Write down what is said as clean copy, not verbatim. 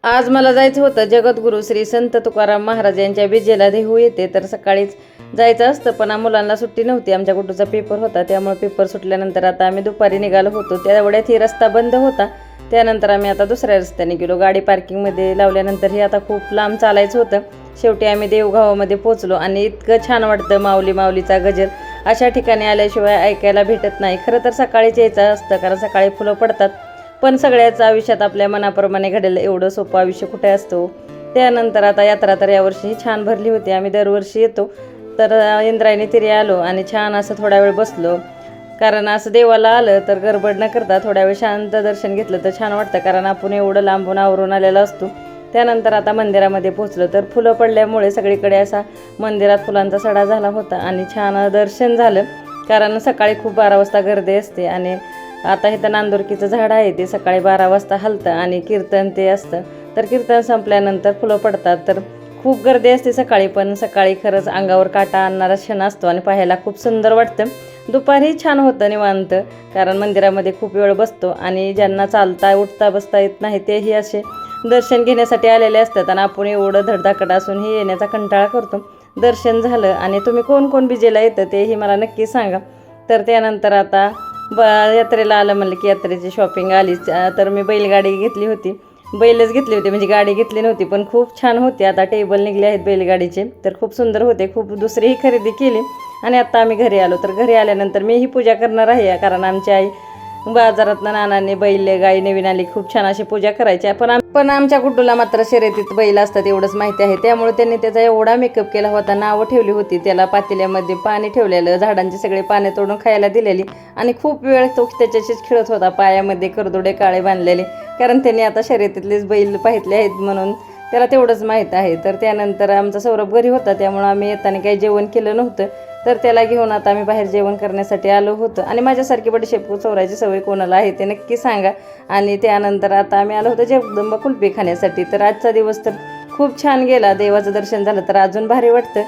आज मला जायचं होतं जगद्गुरू श्री संत तुकाराम महाराज यांच्या बीजेला देहू येते, तर सकाळीच जायचं असतं पण मुलांना सुट्टी नव्हती. आमच्या गुड्डूचा पेपर होता, त्यामुळे पेपर सुटल्यानंतर आता आम्ही दुपारी निघालो होतो. त्यावेळेत ही रस्ता बंद होता. त्यानंतर आम्ही आता दुसऱ्या रस्त्याने गेलो. गाडी पार्किंगमध्ये लावल्यानंतर ही आता खूप लांब चालायचं होतं. शेवटी आम्ही देवगावामध्ये पोहोचलो आणि इतकं छान वाटतं. माऊली माऊलीचा गजर अशा ठिकाणी आल्याशिवाय ऐकायला भेटत नाही. खरं तर सकाळीच यायचं असतं, कारण सकाळी फुलं पडतात. पण सगळ्याच आयुष्यात आपल्या मनाप्रमाणे घडेल एवढं सोपं आयुष्य कुठे असतो. त्यानंतर आता यात्रा तर यावर्षी छान भरली होती. आम्ही दरवर्षी येतो. तर इंद्रायणी तिरी आलो आणि छान असं थोडा वेळ बसलो, कारण असं देवाला आलं तर गडबड न करता थोड्या वेळ शांत दर्शन घेतलं तर छान वाटतं, कारण आपण एवढं लांबून आवरून आलेलं असतो. त्यानंतर आता मंदिरामध्ये पोहोचलो तर फुलं पडल्यामुळे सगळीकडे असा मंदिरात फुलांचा सडा झाला होता आणि छान दर्शन झालं, कारण सकाळी खूप 12 वाजता गर्दी असते. आणि आता इथं नांदुरकीचं झाड आहे, ते सकाळी 12 वाजता हलतं आणि कीर्तन ते असतं. तर कीर्तन संपल्यानंतर फुलं पडतात, तर खूप गर्दी असते सकाळी. पण सकाळी खरंच अंगावर काटा आणणारा क्षण असतो आणि पाहायला खूप सुंदर वाटतं. दुपारी छान होतं निवांत, कारण मंदिरामध्ये खूप वेळ बसतो आणि ज्यांना चालता उठता बसता येत नाही तेही असे दर्शन घेण्यासाठी आलेले असतात. आणि आपण एवढं धडधाकट असूनही येण्याचा कंटाळा करतो. दर्शन झालं. आणि तुम्ही कोण कोण बीजेला येतं तेही मला नक्की सांगा. तर त्यानंतर आता यात्रेला आलं म्हणलं की यात्रेची शॉपिंग आलीच. तर मी बैलगाडी घेतली होती. बैलच घेतली होती, म्हणजे गाडी घेतली नव्हती, पण खूप छान होती. आता टेबल निघले आहेत बैलगाडीचे, तर खूप सुंदर होते. खूप दुसरीही खरेदी केली आणि आता आम्ही घरी आलो. तर घरी आल्यानंतर मीही पूजा करणार आहे, कारण आमची आई बाजारातनं नानांनी बैल गाई नवीन आली खूप छान अशी पूजा करायची. पण आमच्या गुड्डूला मात्र शर्यतीत बैल असतात एवढंच माहिती आहे. त्यामुळे त्यांनी त्याचा एवढा मेकअप केला होता. नावं ठेवली होती त्याला, पातेल्यामध्ये पाणी ठेवलेलं, झाडांची सगळे पाने तोडून खायला दिलेली आणि खूप वेळ तो त्याच्याशीच खेळत होता. पायामध्ये करदोडे काळे बांधलेले, कारण त्यांनी आता शर्यतीतलेच बैल पाहितले आहेत म्हणून त्याला तेवढंच माहीत आहे. तर त्यानंतर आमचा सौरभ घरी होता, त्यामुळं आम्ही येताना काही जेवण केलं नव्हतं. तर त्याला घेऊन आता आम्ही बाहेर जेवण करण्यासाठी आलो होतो. आणि माझ्यासारखी बडीशेप चोरायची सवय कोणाला आहे ते नक्की सांगा. आणि त्यानंतर आता आम्ही आलो होतो जगदंबा कुल्फी खाण्यासाठी. तर आजचा दिवस तर खूप छान गेला. देवाचं दर्शन झालं तर अजून भारी वाटतं.